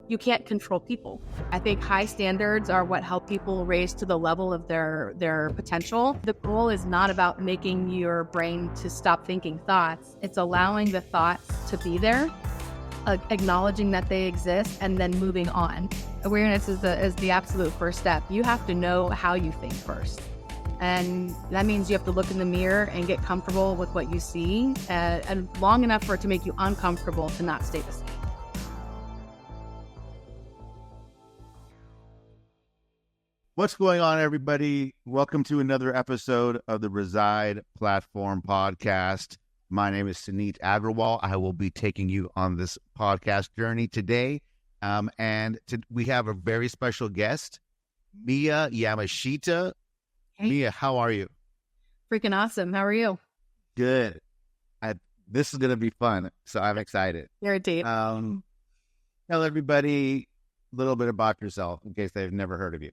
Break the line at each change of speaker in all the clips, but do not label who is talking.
you can't control people. I think high standards are what help people raise to the level of their potential. The goal is not about making your brain to stop thinking thoughts. It's allowing the thoughts to be there, acknowledging that they exist, and then moving on. Awareness is the absolute first step. You have to know how you think first. And that means you have to look in the mirror and get comfortable with what you see, and long enough for it to make you uncomfortable to not stay the same.
What's going on, everybody? Welcome to another episode of the Reside Platform Podcast. My name is Suneet Agarwal. I will be taking you on this podcast journey today. We have a very special guest, Mie Yamashita.
Hey.
Mie, how are you?
Freaking awesome. How are you?
Good. This is going to be fun, so I'm excited.
You're a date.
Tell everybody a little bit about yourself in case they've never heard of you.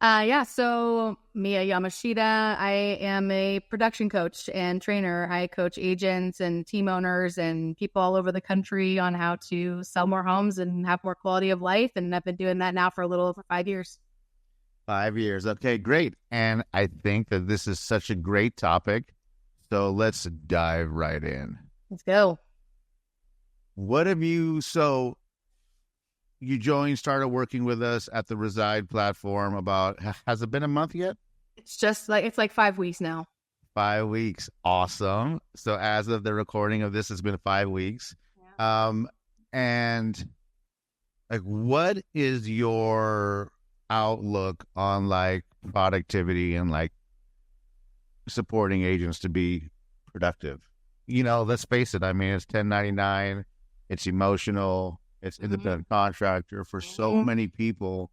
So Mie Yamashita, I am a production coach and trainer. I coach agents and team owners and people all over the country on how to sell more homes and have more quality of life. And I've been doing that now for a little over 5 years.
5 years. Okay, great. And I think that this is such a great topic. So let's dive right in.
Let's go.
You started working with us at the Reside Platform has it been a month yet?
It's like 5 weeks now.
5 weeks. Awesome. So as of the recording of this, it's been 5 weeks. Yeah. And like, what is your outlook on like productivity and like supporting agents to be productive? You know, let's face it. I mean, it's 1099, it's emotional, it's independent contractor. For so many people,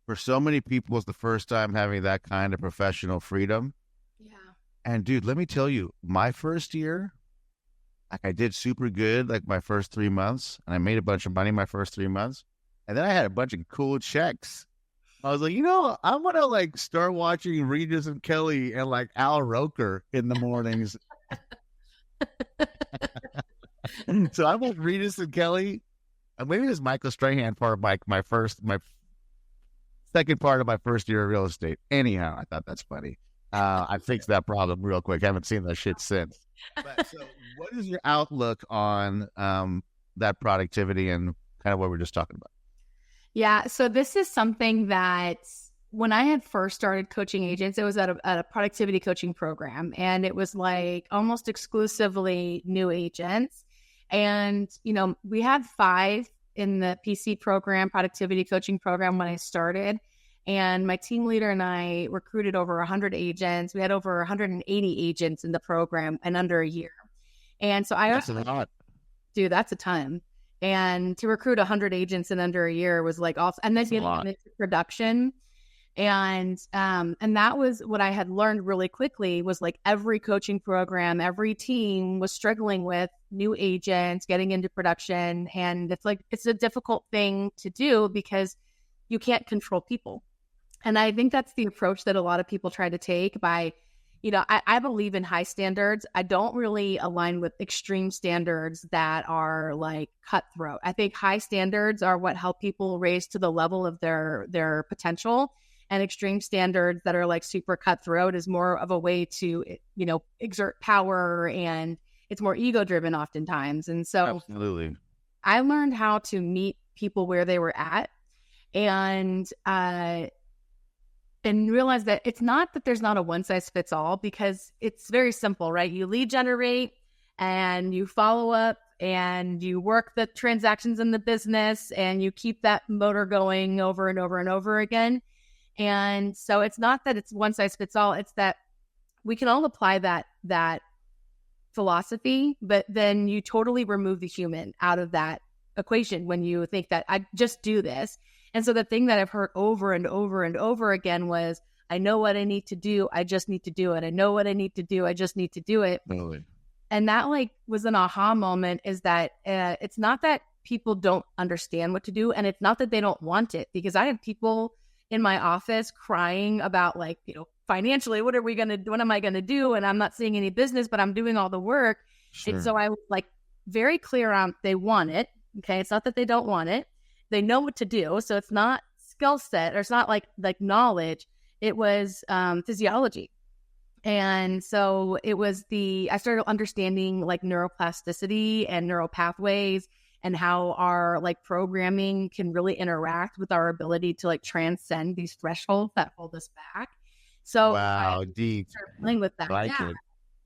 it's the first time having that kind of professional freedom.
Yeah.
And dude, let me tell you, my first year, like I did super good, like my first 3 months, and I made a bunch of money my first 3 months. And then I had a bunch of cool checks. I was like, I'm going to like start watching Regis and Kelly and like Al Roker in the mornings. So I'm with Regis and Kelly. Maybe it was Michael Strahan part of my second part of my first year of real estate. Anyhow, I thought that's funny. I fixed that problem real quick. I haven't seen that shit since. But so what is your outlook on that productivity and kind of what we're just talking about?
Yeah. So this is something that when I had first started coaching agents, it was at a productivity coaching program, and it was like almost exclusively new agents. And, we had 5 in the PC program, productivity coaching program, when I started. And my team leader and I recruited over 100 agents. We had over 180 agents in the program in under a year. And so
that's a lot.
Dude, that's a ton. And to recruit 100 agents in under a year was like awesome. And then getting into production. And that was what I had learned really quickly, was like every coaching program, every team was struggling with new agents getting into production. And it's a difficult thing to do because you can't control people. And I think that's the approach that a lot of people try to take by, I believe in high standards. I don't really align with extreme standards that are like cutthroat. I think high standards are what help people raise to the level of their potential. And extreme standards that are like super cutthroat is more of a way to, exert power, and it's more ego driven oftentimes. And so
absolutely,
I learned how to meet people where they were at, and realize that it's not that there's not a one size fits all, because it's very simple, right? You lead generate and you follow up and you work the transactions in the business and you keep that motor going over and over and over again. And so it's not that it's one size fits all. It's that we can all apply that philosophy, but then you totally remove the human out of that equation when you think that I just do this. And so the thing that I've heard over and over and over again was, I know what I need to do. I just need to do it. I know what I need to do. I just need to do it.
Totally.
And that was an aha moment, is that it's not that people don't understand what to do, and it's not that they don't want it, because I have people in my office crying about financially, what am I going to do? And I'm not seeing any business, but I'm doing all the work. Sure. And so I was very clear on, they want it. Okay. It's not that they don't want it. they know what to do. So it's not skill set, or it's not like knowledge. It was physiology. And so I started understanding like neuroplasticity and neural pathways, and how our like programming can really interact with our ability to like transcend these thresholds that hold us back. So
wow, deep.
Started playing with that.
Like it.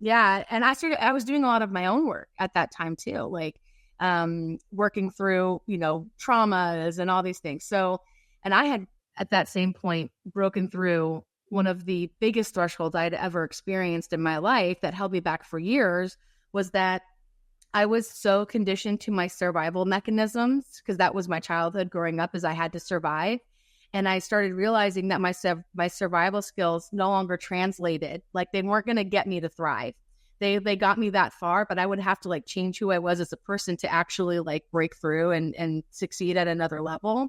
Yeah. And I was doing a lot of my own work at that time too, like working through, traumas and all these things. So, and I had at that same point broken through one of the biggest thresholds I'd ever experienced in my life that held me back for years, was that I was so conditioned to my survival mechanisms, because that was my childhood growing up, as I had to survive. And I started realizing that my survival skills no longer translated. Like, they weren't going to get me to thrive. They got me that far, but I would have to like change who I was as a person to actually like break through and succeed at another level.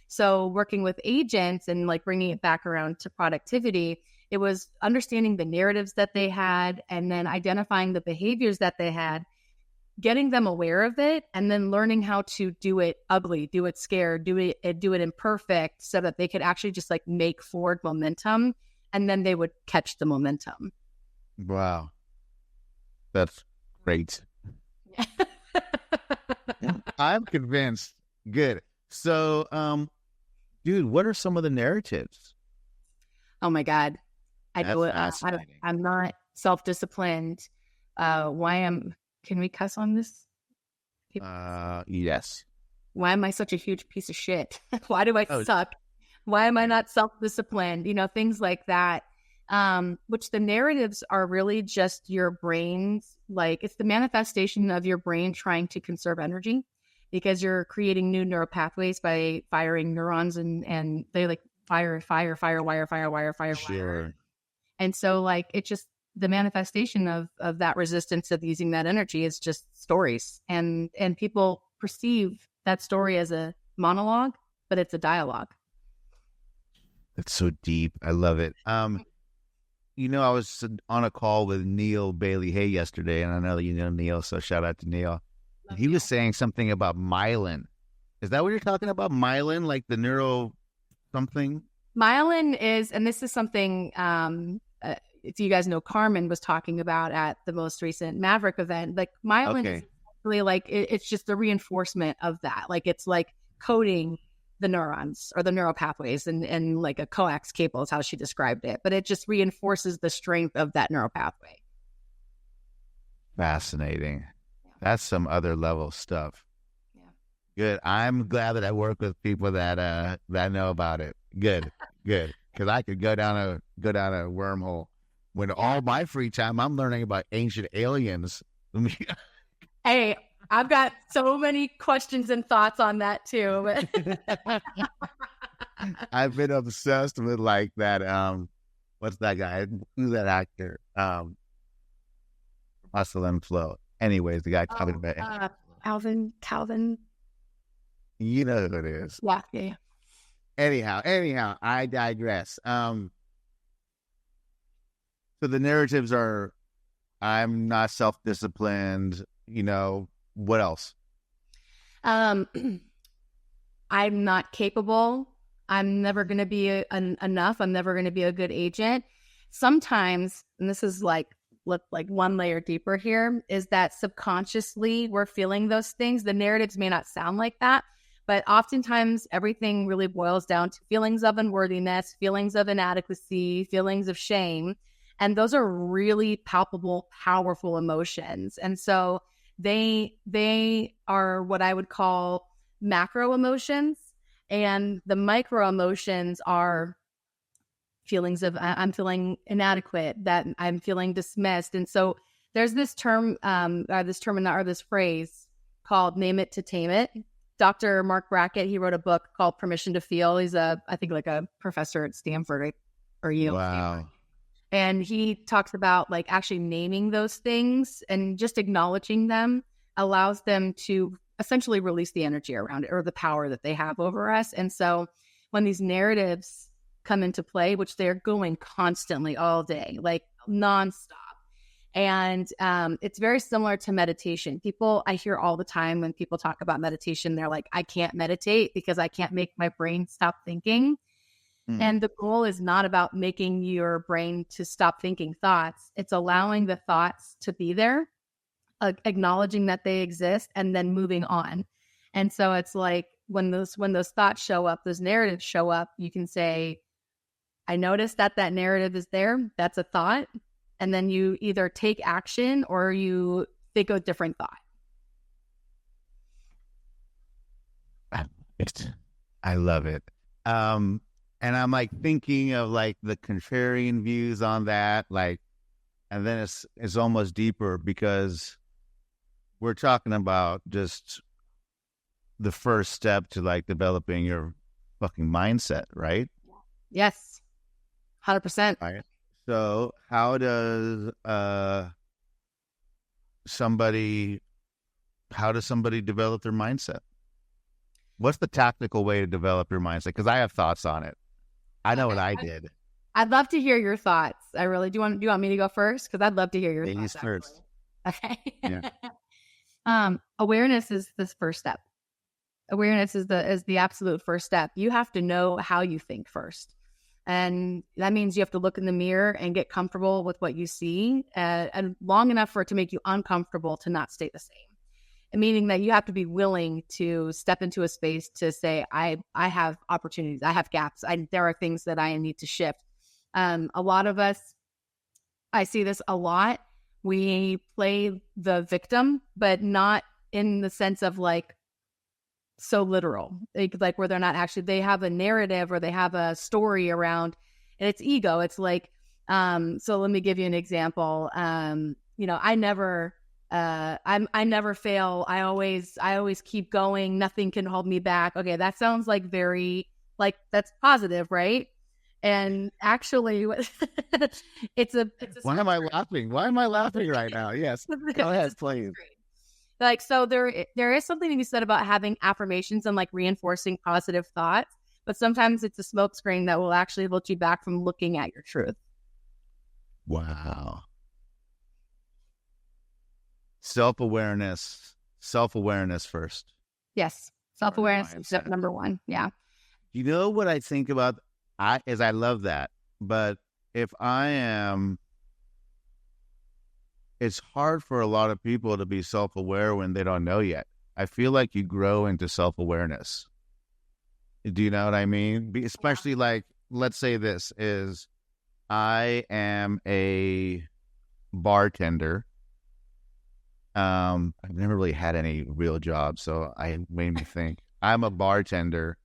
So working with agents and like bringing it back around to productivity, it was understanding the narratives that they had, and then identifying the behaviors that they had, getting them aware of it, and then learning how to do it ugly, do it scared, do it imperfect, so that they could actually just like make forward momentum, and then they would catch the momentum.
Wow. That's great. I'm convinced. Good. So, dude, what are some of the narratives?
Oh my God. I'm not self-disciplined. Can we cuss on this?
Yes.
Why am I such a huge piece of shit? Why do I suck? Why am I not self-disciplined? Things like that. Which the narratives are really just your brain's, like, it's the manifestation of your brain trying to conserve energy, because you're creating new neural pathways by firing neurons, and they like fire, wire.
Sure.
And so like, it's just the manifestation of that resistance of using that energy is just stories. And people perceive that story as a monologue, but it's a dialogue.
That's so deep. I love it. I was on a call with Neil Bailey Hay yesterday, and I know that you know Neil, so shout out to Neil. He was saying something about myelin. Is that what you're talking about? Myelin, like the neuro something?
Myelin is, and this is something, if you guys know, Carmen was talking about at the most recent Maverick event. Like, myelin is really like, it's just the reinforcement of that. Like, it's like coding the neurons or the neural pathways, and like a coax cable is how she described it. But it just reinforces the strength of that neural pathway.
Fascinating. That's some other level stuff.
Yeah.
Good. I'm glad that I work with people that know about it. Good. Because I could go down a wormhole. When all my free time, I'm learning about ancient aliens.
Hey, I've got so many questions and thoughts on that too.
I've been obsessed with like that. What's that guy? Who's that actor? Hustle and Flow. Anyways, the guy talking about
Calvin.
You know who it is.
Yeah.
Anyhow, I digress. So the narratives are, I'm not self-disciplined. What else?
I'm not capable. I'm never going to be enough. I'm never going to be a good agent. Sometimes, and this is like one layer deeper here, is that subconsciously we're feeling those things. The narratives may not sound like that, but oftentimes everything really boils down to feelings of unworthiness, feelings of inadequacy, feelings of shame. And those are really palpable, powerful emotions. And so they are what I would call macro emotions. And the micro emotions are feelings of I'm feeling inadequate, that I'm feeling dismissed. And so there's this term, this phrase called name it to tame it. Dr. Mark Brackett, he wrote a book called Permission to Feel. He's I think like a professor at Stanford or Yale.
Wow.
And he talks about like actually naming those things, and just acknowledging them allows them to essentially release the energy around it, or the power that they have over us. And so when these narratives come into play, which they're going constantly all day, like nonstop, And it's very similar to meditation. I hear all the time when people talk about meditation, they're like, I can't meditate because I can't make my brain stop thinking. And the goal is not about making your brain to stop thinking thoughts. It's allowing the thoughts to be there, acknowledging that they exist, and then moving on. And so it's like when those thoughts show up, those narratives show up, you can say, I noticed that narrative is there. That's a thought. And then you either take action or you think a different thought.
I love it. And I'm like thinking of like the contrarian views on that, like, and then it's almost deeper because we're talking about just the first step to like developing your fucking mindset, right?
Yes. 100%.
Right. So how does somebody develop their mindset? What's the tactical way to develop your mindset? Because I have thoughts on it. I know what I did.
I'd love to hear your thoughts. I really do. You want me to go first? Because I'd love to hear your
Ladies
thoughts.
First.
Okay.
Yeah.
Awareness is the first step. Awareness is the absolute first step. You have to know how you think first. And that means you have to look in the mirror and get comfortable with what you see, and long enough for it to make you uncomfortable to not stay the same. Meaning that you have to be willing to step into a space to say, I have opportunities, I have gaps, there are things that I need to shift. A lot of us, I see this a lot. We play the victim, but not in the sense of like so literal, like where they're not actually, they have a narrative or they have a story around, and it's ego. It's like, so let me give you an example. I never fail. I always keep going. Nothing can hold me back. Okay. That sounds like very, like that's positive, right? And actually
Why am I laughing? Why am I laughing right now? Yes. Go ahead, please.
Like, so there is something to be said about having affirmations and like reinforcing positive thoughts, but sometimes it's a smokescreen that will actually hold you back from looking at your truth.
Wow. Self-awareness first.
Yes. Self-awareness is step number one. Yeah.
You know what I think about? I love that. But if it's hard for a lot of people to be self-aware when they don't know yet. I feel like you grow into self-awareness. Do you know what I mean? Especially like, let's say this is, I am a bartender. I've never really had any real jobs, so I made me think. I'm a bartender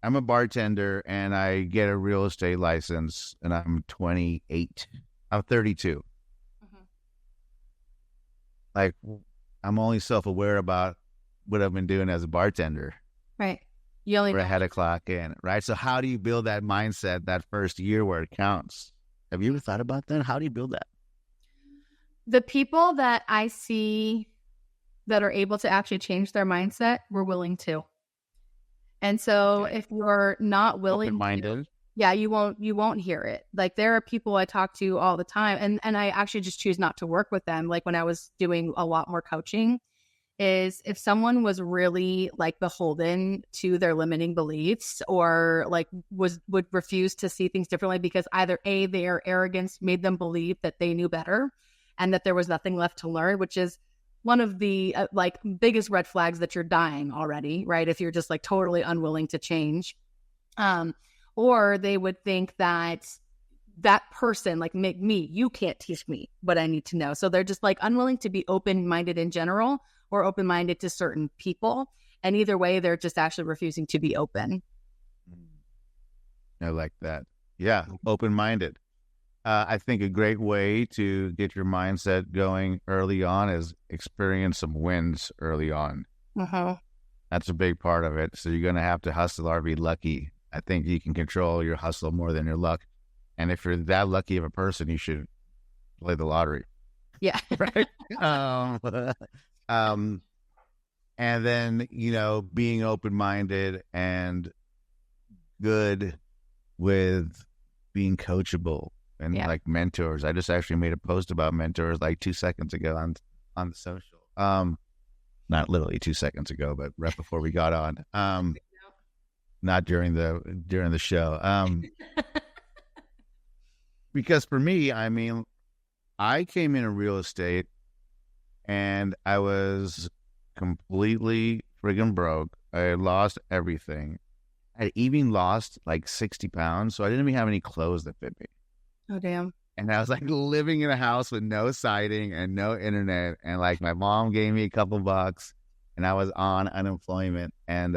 and I get a real estate license and I'm 28. I'm 32. Mm-hmm. Like, I'm only self-aware about what I've been doing as a bartender.
Right.
Where I had to clock in, right? So how do you build that mindset that first year where it counts? Have you ever thought about that? How do you build that?
The people that I see that are able to actually change their mindset were willing to. And so if you're not willing
open-minded,
you won't hear it. Like, there are people I talk to all the time, and I actually just choose not to work with them. Like when I was doing a lot more coaching, is if someone was really like beholden to their limiting beliefs or like would refuse to see things differently because either A, their arrogance made them believe that they knew better and that there was nothing left to learn, which is one of the like biggest red flags that you're dying already, right? If you're just like totally unwilling to change. Or they would think that person, like me, you can't teach me what I need to know. So they're just like unwilling to be open-minded in general or open-minded to certain people. And either way, they're just actually refusing to be open.
I like that. Yeah, open-minded. I think a great way to get your mindset going early on is experience some wins early on.
Uh-huh.
That's a big part of it. So you're going to have to hustle or be lucky. I think you can control your hustle more than your luck. And if you're that lucky of a person, you should play the lottery.
Yeah.
Right. And then, being open-minded and good with being coachable and like mentors. I just actually made a post about mentors like 2 seconds ago on the social. Not literally 2 seconds ago, but right before we got on. Not during the show. Because for me, I mean, I came in real estate and I was completely friggin' broke. I had lost everything. I even lost like 60 pounds, so I didn't even have any clothes that fit me.
Oh, damn.
And I was like living in a house with no siding and no internet. And like my mom gave me a couple bucks and I was on unemployment. And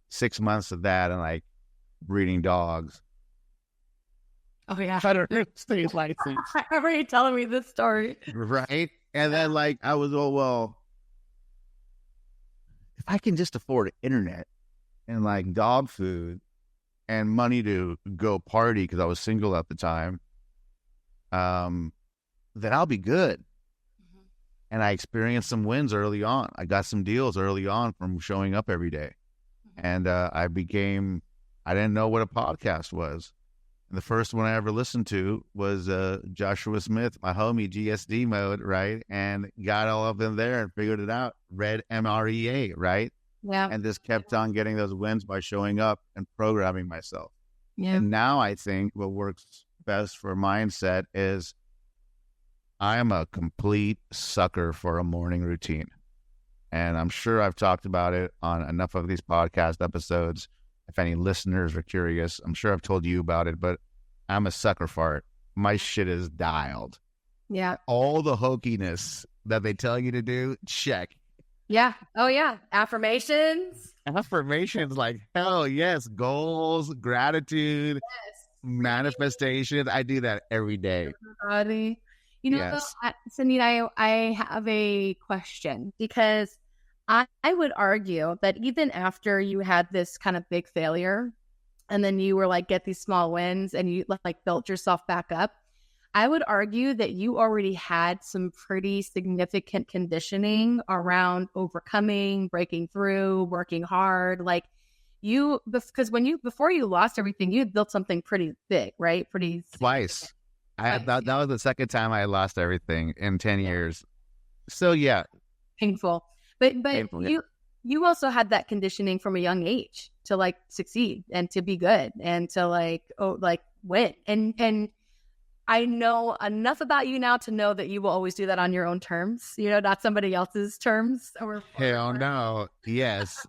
6 months of that and like breeding dogs.
Oh, yeah.
I don't know, state license.
I remember you telling me this story.
Right. And then like I was, oh, well, if I can just afford internet and like dog food and money to go party because I was single at the time, then I'll be good. Mm-hmm. And I experienced some wins early on. I got some deals early on from showing up every day. Mm-hmm. And I didn't know what a podcast was. And the first one I ever listened to was Joshua Smith, my homie, GSD mode, right? And got all up in there and figured it out. Read MREA, right?
Yeah.
And just kept on getting those wins by showing up and programming myself.
Yeah.
And now I think what works best for mindset is I am a complete sucker for a morning routine. And I'm sure I've talked about it on enough of these podcast episodes. If any listeners are curious, I'm sure I've told you about it, but I'm a sucker for it. My shit is dialed.
Yeah.
All the hokiness that they tell you to do, check.
Yeah. Oh, yeah. Affirmations.
Affirmations, like, hell yes. Goals, gratitude, manifestations. I do that every day.
Everybody. You know, yes. Suneet, I have a question because I would argue that even after you had this kind of big failure and then you were like, get these small wins and you like built yourself back up, I would argue that you already had some pretty significant conditioning around overcoming, breaking through, working hard. Like because before you lost everything, you had built something pretty big, right? Pretty
twice. That was the second time I lost everything in 10 years. So yeah.
Painful. But you also had that conditioning from a young age to like succeed and to be good and to like win. And I know enough about you now to know that you will always do that on your own terms, not somebody else's terms.
Hell no. Yes.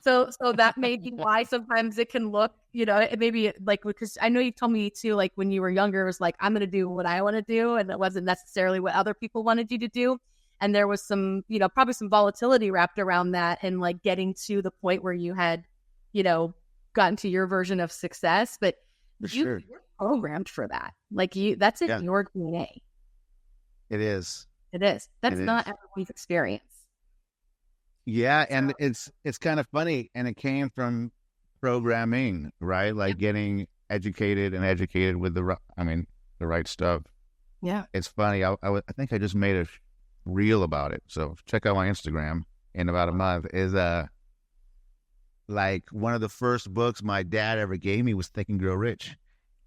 So that may be why sometimes it can look, it may be like, because I know you told me too, like when you were younger, it was like, I'm going to do what I want to do. And it wasn't necessarily what other people wanted you to do. And there was some, probably some volatility wrapped around that and like getting to the point where you had, gotten to your version of success. But you're programmed for that. Like that's in your DNA.
It is.
That's not everyone's experience.
Yeah. And it's kind of funny. And it came from programming, right? Like getting educated with the right stuff.
Yeah.
It's funny. I think I just made a reel about it. So check out my Instagram in about a month. Is like one of the first books my dad ever gave me was Think and Grow Rich.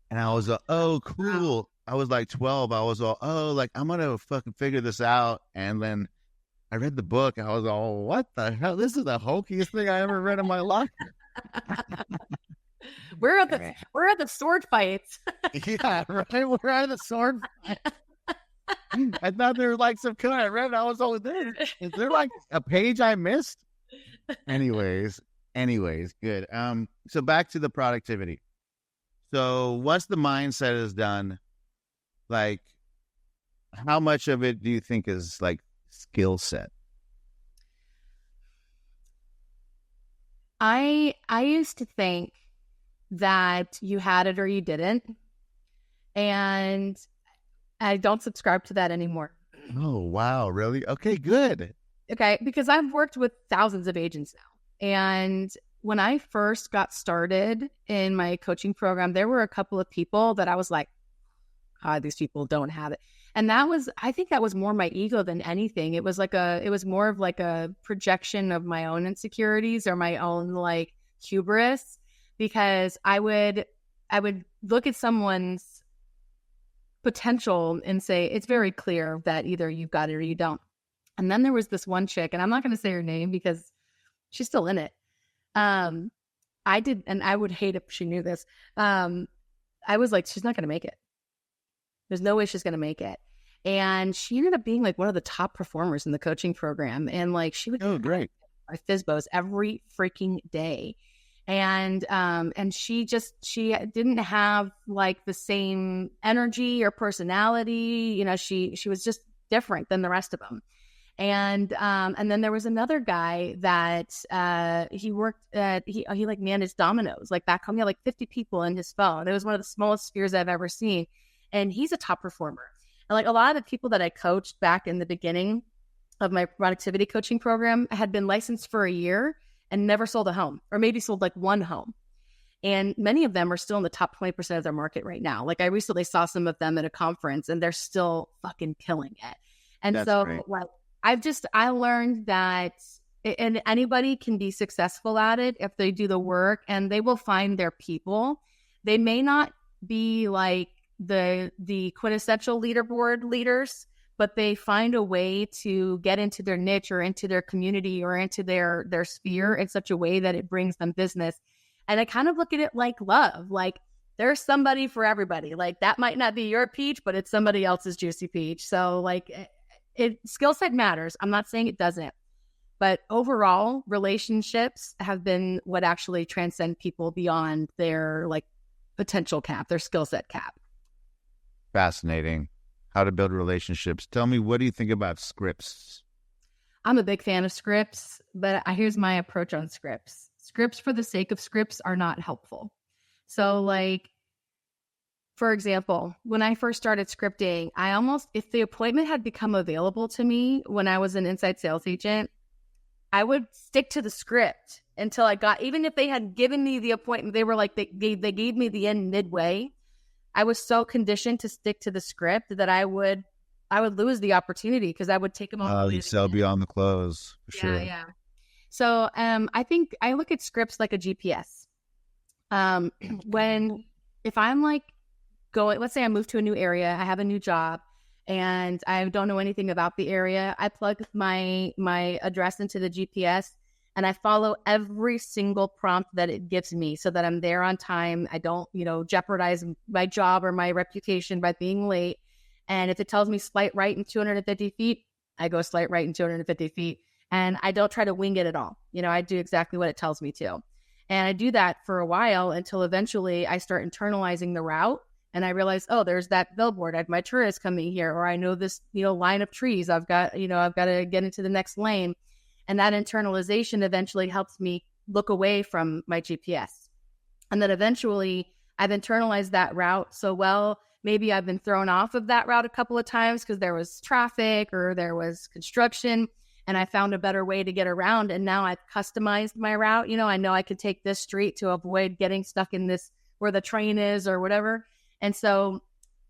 And I was oh, cool. I was like 12. I was all, like I'm going to fucking figure this out. And then I read the book and I was all, what the hell? This is the hokiest thing I ever read in my life.
Where are the sword fights?
Yeah, right. We're at the sword fight. I thought there was like some kind I read. I was over there. Is there like a page I missed? Anyways, good. So back to the productivity. So once the mindset is done, like how much of it do you think is like skill set?
I used to think that you had it or you didn't. And I don't subscribe to that anymore.
Oh, wow. Really? Okay, good.
Okay. Because I've worked with thousands of agents now. And when I first got started in my coaching program, there were a couple of people that I was like, these people don't have it. And I think that was more my ego than anything. It was more of like a projection of my own insecurities or my own like hubris, because I would look at someone's potential and say, it's very clear that either you've got it or you don't. And then there was this one chick, and I'm not going to say her name because she's still in it. I did, and I would hate if she knew this. I was like, she's not going to make it. There's no way she's going to make it. And she ended up being like one of the top performers in the coaching program. And like, she would
great.
My FISBOs every freaking day. And she didn't have like the same energy or personality. You know, she was just different than the rest of them. And then there was another guy that he worked at, he like managed Domino's, like back home. He had like 50 people in his phone. It was one of the smallest spheres I've ever seen. And he's a top performer. And like a lot of the people that I coached back in the beginning of my productivity coaching program had been licensed for a year and never sold a home, or maybe sold like one home. And many of them are still in the top 20% of their market right now. Like I recently saw some of them at a conference and they're still fucking killing it. And that's so great. Like, I learned that and anybody can be successful at it if they do the work, and they will find their people. They may not be like the quintessential leaderboard leaders, but they find a way to get into their niche or into their community or into their sphere in such a way that it brings them business. And I kind of look at it like love. Like there's somebody for everybody. Like that might not be your peach, but it's somebody else's juicy peach. So like skill set matters. I'm not saying it doesn't, but overall relationships have been what actually transcend people beyond their like potential cap, their skill set cap.
Fascinating. How to build relationships. Tell me, what do you think about scripts?
I'm a big fan of scripts, but here's my approach on scripts. Scripts for the sake of scripts are not helpful. So like, for example, when I first started scripting, if the appointment had become available to me when I was an inside sales agent, I would stick to the script until I got, even if they had given me the appointment, they were like, they gave me the end midway. I was so conditioned to stick to the script that I would lose the opportunity because I would take them all.
You sell beyond the close, for sure.
Yeah. So I think I look at scripts like a GPS. If I'm like let's say I move to a new area, I have a new job, and I don't know anything about the area, I plug my address into the GPS, and I follow every single prompt that it gives me so that I'm there on time. I don't, jeopardize my job or my reputation by being late. And if it tells me slight right in 250 feet, I go slight right in 250 feet. And I don't try to wing it at all. I do exactly what it tells me to. And I do that for a while until eventually I start internalizing the route. And I realize, oh, there's that billboard. My tourist coming here, or I know this, line of trees. I've got to get into the next lane. And that internalization eventually helps me look away from my GPS. And then eventually I've internalized that route so well, maybe I've been thrown off of that route a couple of times because there was traffic or there was construction, and I found a better way to get around. And now I've customized my route. I know I could take this street to avoid getting stuck in this where the train is or whatever. And so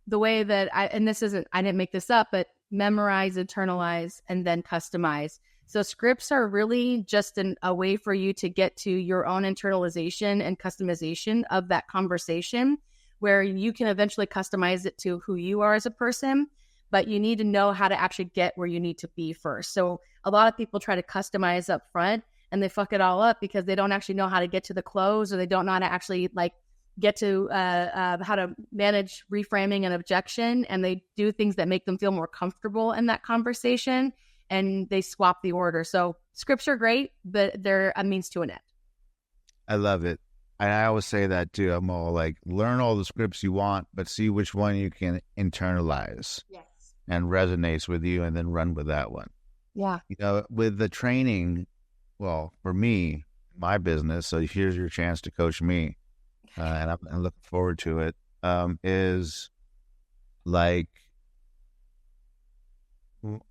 the way that I didn't make this up, but memorize, internalize, and then customize. So scripts are really just a way for you to get to your own internalization and customization of that conversation, where you can eventually customize it to who you are as a person, but you need to know how to actually get where you need to be first. So a lot of people try to customize up front and they fuck it all up because they don't actually know how to get to the close, or they don't know how to actually get to how to manage reframing and objection. And they do things that make them feel more comfortable in that conversation, and they swap the order. So scripts are great, but they're a means to an end.
I love it. And I always say that too. I'm all like, learn all the scripts you want, but see which one you can internalize.
Yes.
And resonates with you, and then run with that one.
Yeah.
With the training, well, for me, my business, so here's your chance to coach me, and I'm looking forward to it, is like,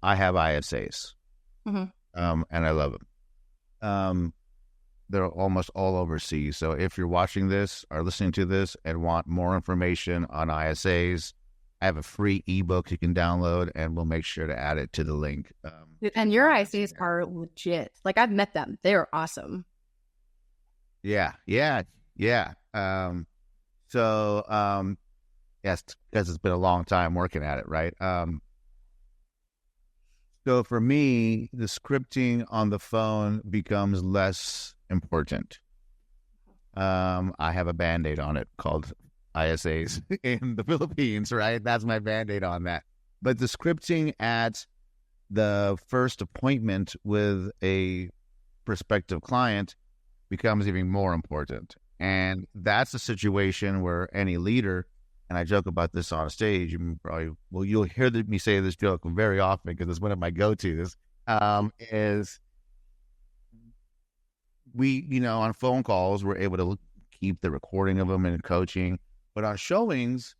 I have ISAs, and I love them. They're almost all overseas. So if you're watching this or listening to this and want more information on ISAs, I have a free ebook you can download, and we'll make sure to add it to the link.
And your ISAs are legit. Like, I've met them. They are awesome.
Yeah. Yes, because it's been a long time working at it, right? So for me, the scripting on the phone becomes less important. I have a Band-Aid on it called ISAs in the Philippines, right? That's my Band-Aid on that. But the scripting at the first appointment with a prospective client becomes even more important. And that's a situation where any leader, and I joke about this on stage, you'll hear me say this joke very often because it's one of my go-tos, is we, on phone calls, we're able to keep the recording of them and coaching. But on showings,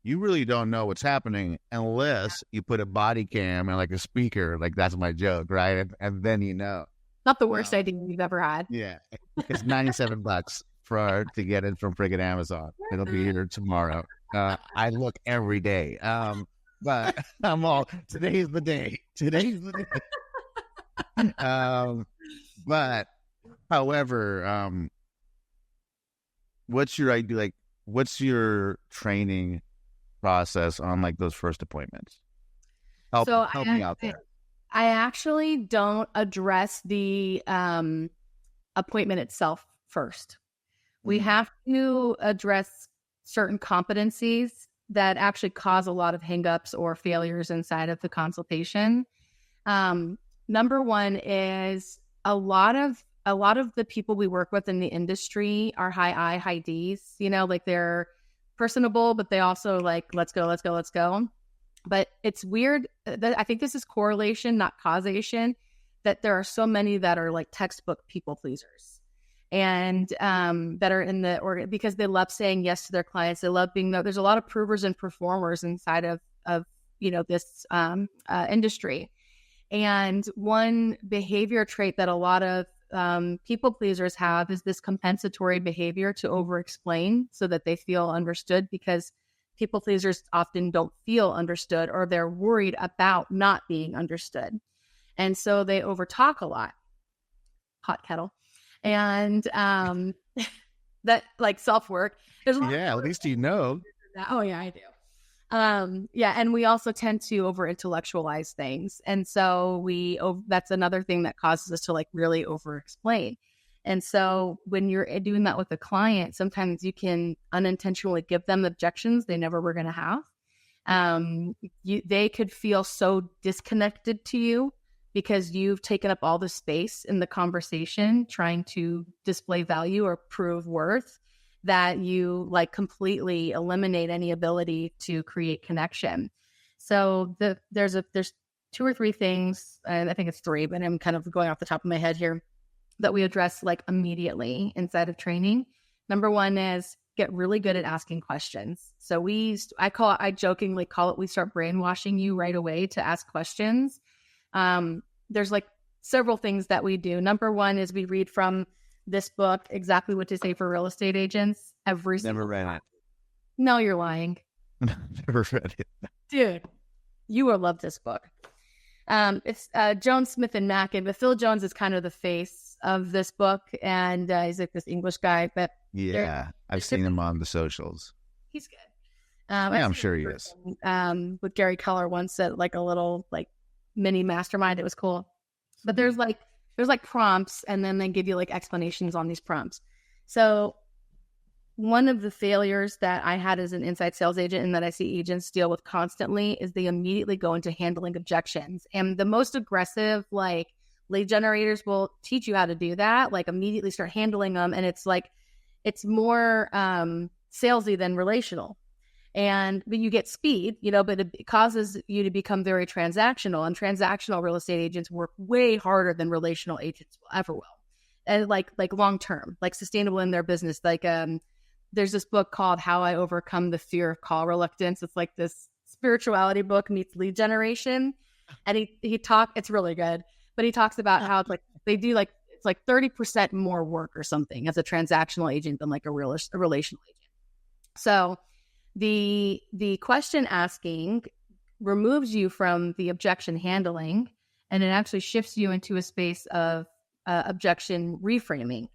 you really don't know what's happening unless you put a body cam and like a speaker. Like, that's my joke, right? And then you know.
Not the worst idea you've ever had.
Yeah. It's $97 to get it from friggin' Amazon. It'll be here tomorrow. I look every day. But today's the day. But however, what's your idea? Like, what's your training process on like those first appointments? Help me out there.
I actually don't address the appointment itself first. We have to address certain competencies that actually cause a lot of hangups or failures inside of the consultation. Number one is a lot of the people we work with in the industry are high I, high Ds, like they're personable, but they also like, let's go. But it's weird that I think this is correlation, not causation, that there are so many that are like textbook people pleasers and that are in the organ because they love saying yes to their clients. They love being there's a lot of provers and performers inside of this industry. And one behavior trait that a lot of people pleasers have is this compensatory behavior to over-explain so that they feel understood, because people pleasers often don't feel understood or they're worried about not being understood. And so they overtalk a lot. Hot kettle. And that like self-work.
At least you know.
Oh, yeah, I do. And we also tend to over-intellectualize things. And so that's another thing that causes us to like really over-explain. And so when you're doing that with a client, sometimes you can unintentionally give them objections they never were going to have. They could feel so disconnected to you because you've taken up all the space in the conversation trying to display value or prove worth, that you like completely eliminate any ability to create connection. So there's 2 or 3 things, and I think it's 3, but I'm kind of going off the top of my head here, that we address like immediately inside of training. Number 1 is get really good at asking questions. So I jokingly call it, we start brainwashing you right away to ask questions. There's like several things that we do. Number 1 is we read from this book, Exactly What to Say for Real Estate Agents.
Never read it.
No, you're lying.
Never read it.
Dude, you will love this book. It's Jones, Smith, and Mackin, but Phil Jones is kind of the face of this book, and he's like this English guy. But
yeah, I've seen him on the socials.
He's good.
I'm sure he is.
With Gary Keller once at like a little like mini mastermind. It was cool. But there's like prompts, and then they give you like explanations on these prompts. So one of the failures that I had as an inside sales agent, and that I see agents deal with constantly, is they immediately go into handling objections. And the most aggressive like lead generators will teach you how to do that, like immediately start handling them. And it's like, it's more salesy than relational. But you get speed, but it causes you to become very transactional, and transactional real estate agents work way harder than relational agents ever will. And like long-term, like sustainable in their business. Like, there's this book called How I Overcome the Fear of Call Reluctance. It's like this spirituality book meets lead generation. And it's really good, but he talks about how it's like, they do like, it's like 30% more work or something as a transactional agent than like a relational agent. So the question asking removes you from the objection handling, and it actually shifts you into a space of objection reframing.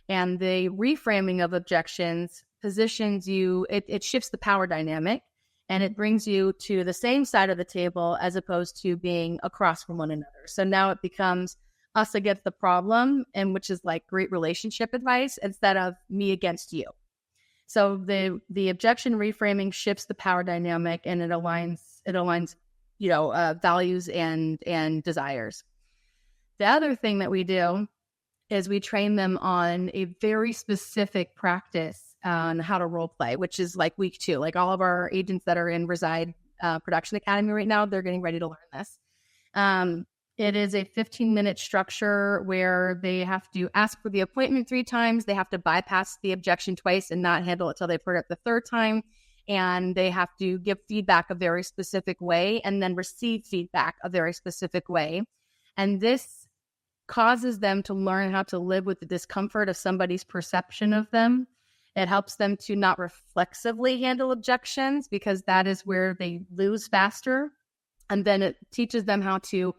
And the reframing of objections positions you, it shifts the power dynamic and it brings you to the same side of the table as opposed to being across from one another. So now it becomes us against the problem, and which is like great relationship advice instead of me against you. So the objection reframing shifts the power dynamic, and it aligns values and desires. The other thing that we do is we train them on a very specific practice on how to role play, which is like week 2. Like all of our agents that are in Reside Production Academy right now, they're getting ready to learn this. It is a 15-minute structure where they have to ask for the appointment 3 times. They have to bypass the objection twice and not handle it till they've heard it the 3rd time. And they have to give feedback a very specific way and then receive feedback a very specific way. And this causes them to learn how to live with the discomfort of somebody's perception of them. It helps them to not reflexively handle objections, because that is where they lose faster. And then it teaches them how to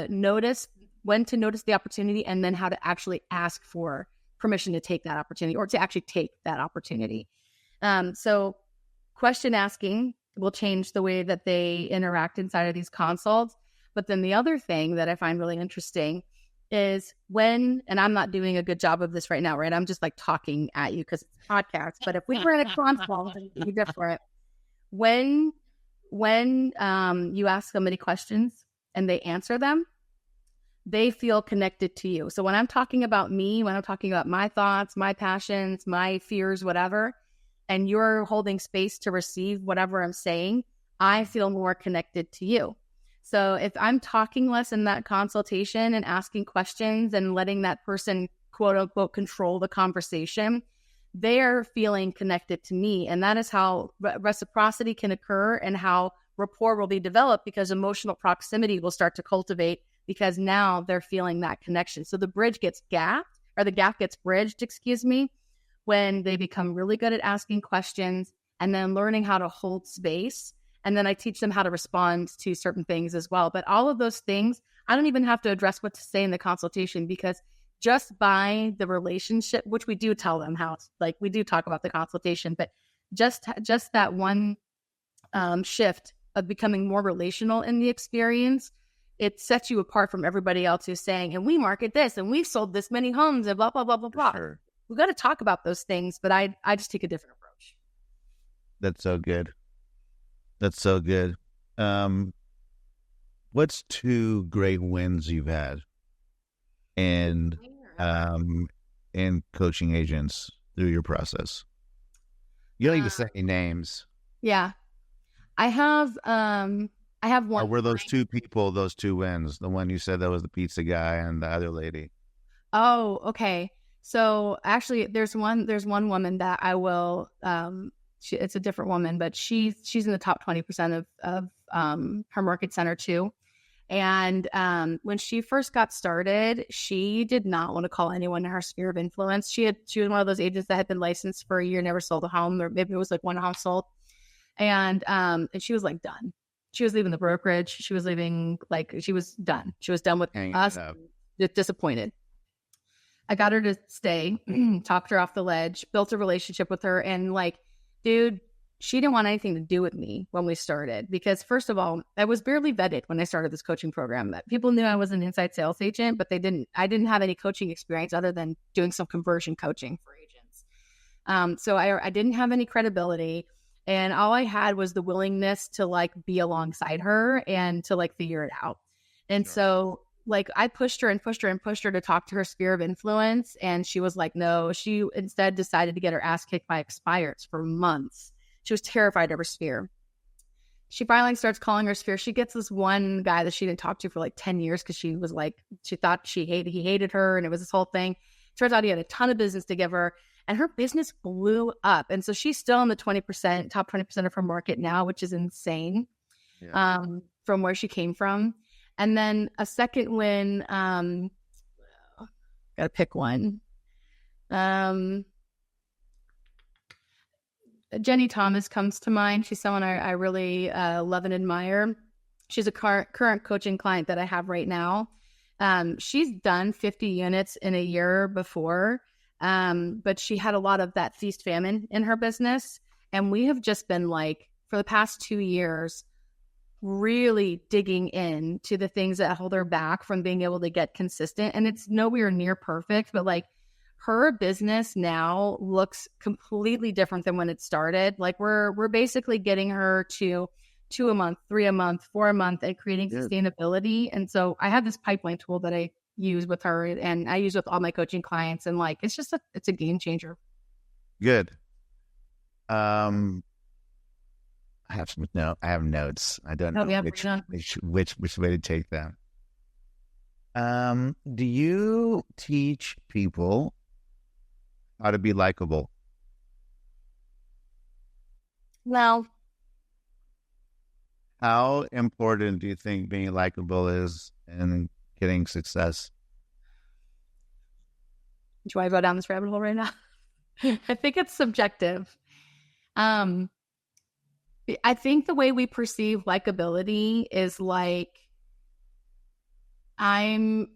notice when to notice the opportunity, and then how to actually ask for permission to take that opportunity, or to actually take that opportunity. So question asking will change the way that they interact inside of these consults. But then the other thing that I find really interesting is and I'm not doing a good job of this right now, right? I'm just like talking at you because it's a podcast. But if we were in a consult, it would be different. When you ask somebody questions and they answer them, they feel connected to you. So when I'm talking about me, when I'm talking about my thoughts, my passions, my fears, whatever, and you're holding space to receive whatever I'm saying, I feel more connected to you. So if I'm talking less in that consultation and asking questions and letting that person, quote unquote, control the conversation, they're feeling connected to me. And that is how reciprocity can occur, and how rapport will be developed, because emotional proximity will start to cultivate, because now they're feeling that connection. So the bridge gets gapped, or the gap gets bridged, when they become really good at asking questions and then learning how to hold space. And then I teach them how to respond to certain things as well. But all of those things, I don't even have to address what to say in the consultation, because just by the relationship, which we do tell them how, like we do talk about the consultation, but just that one shift of becoming more relational in the experience, it sets you apart from everybody else who's saying, and we market this, and we've sold this many homes, and blah, blah, blah, blah, blah. Sure. We've got to talk about those things, but I just take a different approach.
That's so good. That's so good. What's 2 great wins you've had in coaching agents through your process? You don't even say any names.
Yeah. I have one.
Or were those 2 people, those 2 wins? The one you said that was the pizza guy, and the other lady.
Oh, okay. So actually there's one woman that I will, it's a different woman, but she's in the top 20% of her market center too. And when she first got started, she did not want to call anyone in her sphere of influence. She was one of those agents that had been licensed for a year, never sold a home, or maybe it was like 1 home sold. And she was like done. She was leaving the brokerage. She was leaving, like she was done. She was done with us, disappointed. I got her to stay, talked her off the ledge, built a relationship with her. And like, dude, she didn't want anything to do with me when we started, because first of all, I was barely vetted when I started this coaching program. People knew I was an inside sales agent, but I didn't have any coaching experience other than doing some conversion coaching for agents. So I didn't have any credibility, and all I had was the willingness to like be alongside her and to like figure it out. And sure. So like I pushed her to talk to her sphere of influence. And she was like, no, she instead decided to get her ass kicked by expireds for months. She was terrified of her sphere. She finally starts calling her sphere. She gets this one guy that she didn't talk to for like 10 years because she was like, she thought he hated her. And it was this whole thing. Turns out he had a ton of business to give her, and her business blew up. And so she's still in the top 20% of her market now, which is insane. Yeah. From where she came from. And then a second win, gotta pick one. Jenny Thomas comes to mind. She's someone I really love and admire. She's a current coaching client that I have right now. She's done 50 units in a year before, but she had a lot of that feast famine in her business. And we have just been like for the past 2 years really digging into the things that hold her back from being able to get consistent. And it's nowhere near perfect, but like her business now looks completely different than when it started. Like we're basically getting her to 2 a month, 3 a month, 4 a month, and creating sustainability. And so I have this pipeline tool that I use with her, and I use with all my coaching clients, and like it's a game changer.
Good. I have notes. I don't know which way to take them. Do you teach people how to be likable?
Well,
how important do you think being likable is in getting success?
Do I go down this rabbit hole right now? I think it's subjective. I think the way we perceive likability is like, I'm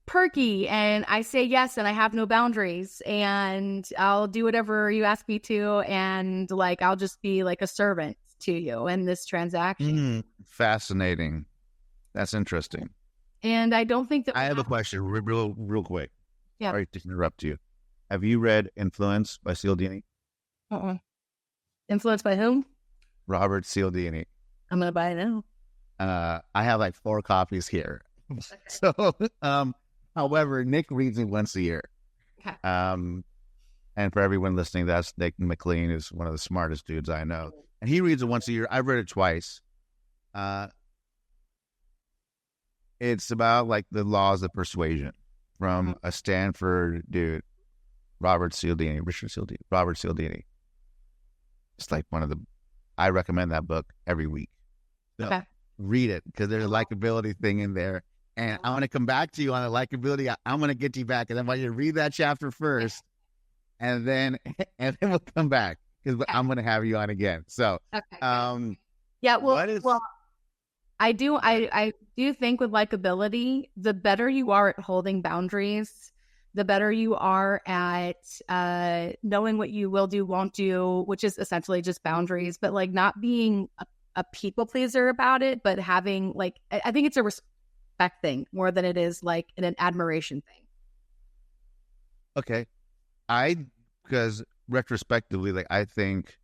perky and I say yes and I have no boundaries and I'll do whatever you ask me to, and like I'll just be like a servant to you in this transaction.
Fascinating. That's interesting.
And I don't think that
I have a question real quick.
Yeah.
Sorry to interrupt you. Have you read Influence by Cialdini?
Influenced by whom?
Robert Cialdini.
I'm gonna buy it now.
I have like 4 copies here. Okay. So, however, Nick reads it once a year.
Okay.
And for everyone listening, that's Nick McLean, is one of the smartest dudes I know, and he reads it once a year. I've read it twice. It's about like the laws of persuasion from a Stanford dude, Robert Cialdini. It's like I recommend that book every week. So
okay.
Read it, because there's a likability thing in there. And I want to come back to you on the likability. I'm going to get you back. And I want you to read that chapter first. And then we'll come back, because I'm going to have you on again. So,
okay. Yeah, well, I do think with likability, the better you are at holding boundaries, the better you are at knowing what you will do, won't do, which is essentially just boundaries, but like not being a people pleaser about it, but having like, I think it's a respect thing more than it is like an admiration thing.
Okay. Because retrospectively, like I think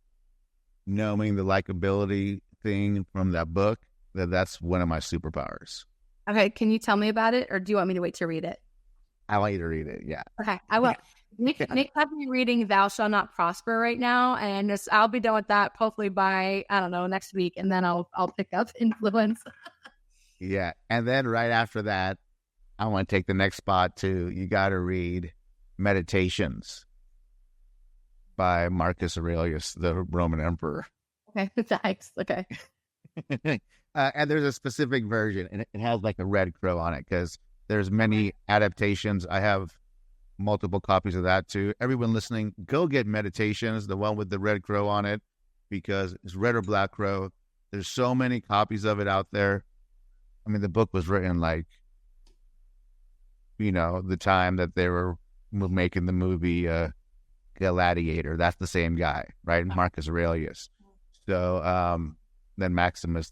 knowing the likability thing from that book, that's one of my superpowers.
Okay. Can you tell me about it, or do you want me to wait to read it?
I want you to read it. Yeah.
Okay. I will. Nick has me reading Thou Shalt Not Prosper right now, and I'll be done with that hopefully by, I don't know, next week, and then I'll pick up Influence.
Yeah. And then right after that, I want to take the next spot too. You got to read Meditations by Marcus Aurelius, the Roman emperor.
Okay. Thanks. Okay.
And there's a specific version, and it has like a red crow on it, because there's many adaptations. I have multiple copies of that too. Everyone listening, go get Meditations, the one with the red crow on it, because it's red or black crow. There's so many copies of it out there. I mean, the book was written like, the time that they were making the movie Gladiator. That's the same guy, right? Marcus Aurelius. So then Maximus,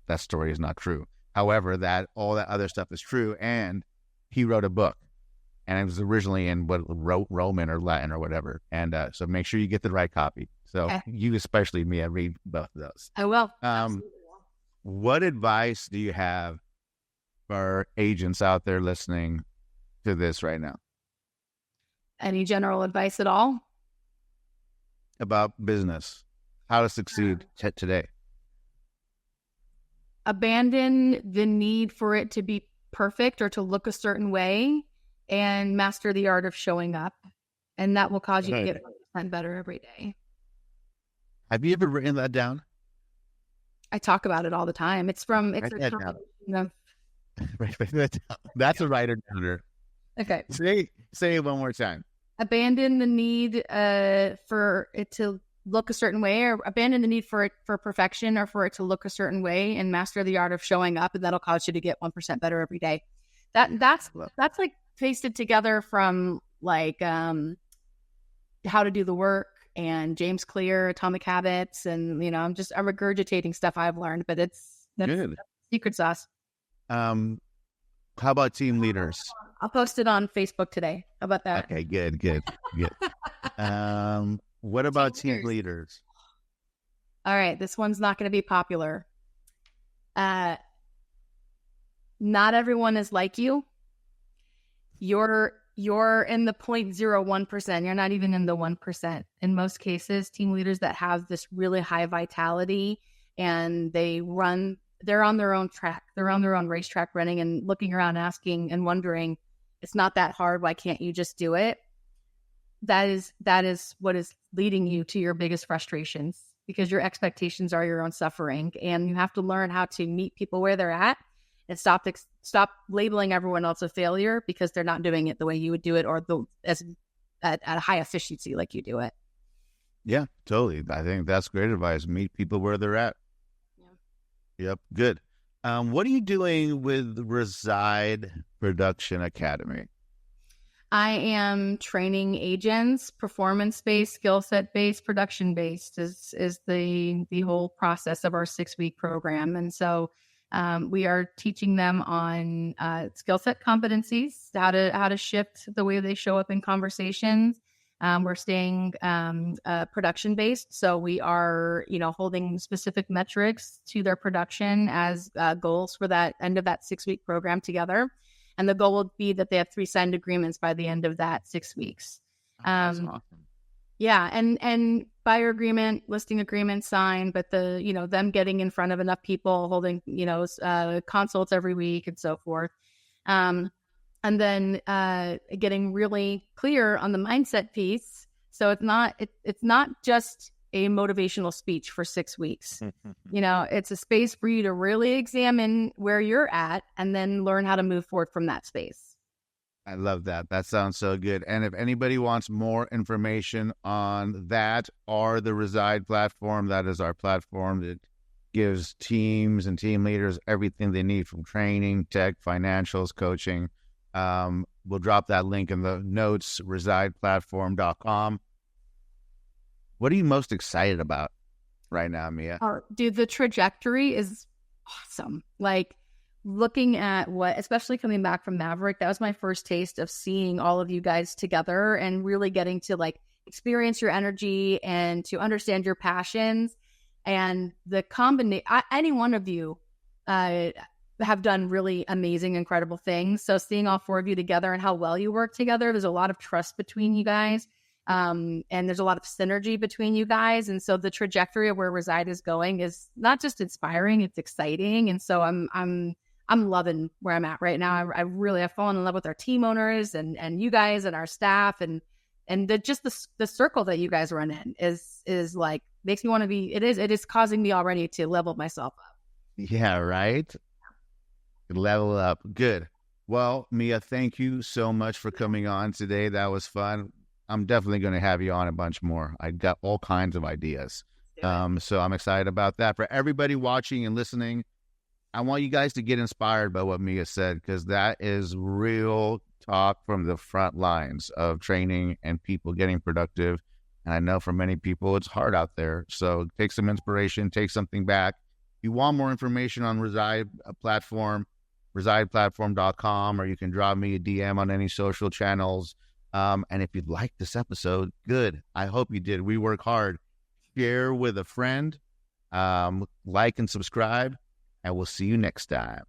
that story is not true. However, all that other stuff is true, and he wrote a book, and it was originally in Roman or Latin or whatever. And so make sure you get the right copy. So you, especially me, I read both of those.
I will.
What advice do you have for agents out there listening to this right now?
Any general advice at all?
About business, how to succeed today?
Abandon the need for it to be perfect or to look a certain way, and master the art of showing up. And that will cause you to get 1% better every day.
Have you ever written that down?
I talk about it all the time. It's from,
Write that down. That's a writer downer.
Okay.
Say it one more time.
Abandon the need for it to look a certain way, or abandon the need for perfection or for it to look a certain way, and master the art of showing up, and that'll cause you to get 1% better every day. That's like pasted together from like how to do the work and James Clear, Atomic Habits. And, I'm regurgitating stuff I've learned, but that's
good.
Secret sauce.
How about team leaders?
I'll post it on Facebook today. How about that?
Okay, good. What about team leaders?
All right, this one's not going to be popular. Not everyone is like you. You're in the 0.01%. You're not even in the 1%. In most cases, team leaders that have this really high vitality and they're on their own track. They're on their own racetrack running and looking around, asking and wondering, it's not that hard. Why can't you just do it? That is what is leading you to your biggest frustrations, because your expectations are your own suffering, and you have to learn how to meet people where they're at and stop labeling everyone else a failure because they're not doing it the way you would do it, or at a high efficiency like you do it.
Yeah, totally. I think that's great advice. Meet people where they're at. Yeah. Yep. Good. What are you doing with Reside Production Academy?
I am training agents, performance-based, skill set-based, production-based is the whole process of our 6-week program. And so we are teaching them on skill set competencies, how to shift the way they show up in conversations. We're staying production-based. So we are, holding specific metrics to their production as goals for that end of that 6-week program together. And the goal will be that they have 3 signed agreements by the end of that 6 weeks.
That's awesome.
Yeah. And buyer agreement, listing agreement signed, but them getting in front of enough people, holding, consults every week and so forth. And then getting really clear on the mindset piece. So it's not just a motivational speech for 6 weeks. It's a space for you to really examine where you're at and then learn how to move forward from that space.
I love that. That sounds so good. And if anybody wants more information on that or the Reside platform, that is our platform that gives teams and team leaders everything they need from training, tech, financials, coaching. We'll drop that link in the notes, resideplatform.com. What are you most excited about right now, Mie?
Dude, the trajectory is awesome. Like looking at especially coming back from Maverick, that was my first taste of seeing all of you guys together and really getting to experience your energy and to understand your passions. And the combination, any one of you have done really amazing, incredible things. So seeing all 4 of you together and how well you work together, there's a lot of trust between you guys. And there's a lot of synergy between you guys. And so the trajectory of where Reside is going is not just inspiring, it's exciting. And so I'm loving where I'm at right now. I've fallen in love with our team owners and you guys and our staff and the circle that you guys run in is like, makes me want to be, it is causing me already to level myself up.
Yeah, right. Level up. Good. Well, Mie, thank you so much for coming on today. That was fun. I'm definitely going to have you on a bunch more. I got all kinds of ideas. So I'm excited about that. For everybody watching and listening, I want you guys to get inspired by what Mie said, because that is real talk from the front lines of training and people getting productive. And I know for many people, it's hard out there. So take some inspiration, take something back. If you want more information on Reside Platform, resideplatform.com, or you can drop me a DM on any social channels. And if you liked this episode, good. I hope you did. We work hard. Share with a friend, like and subscribe, and we'll see you next time.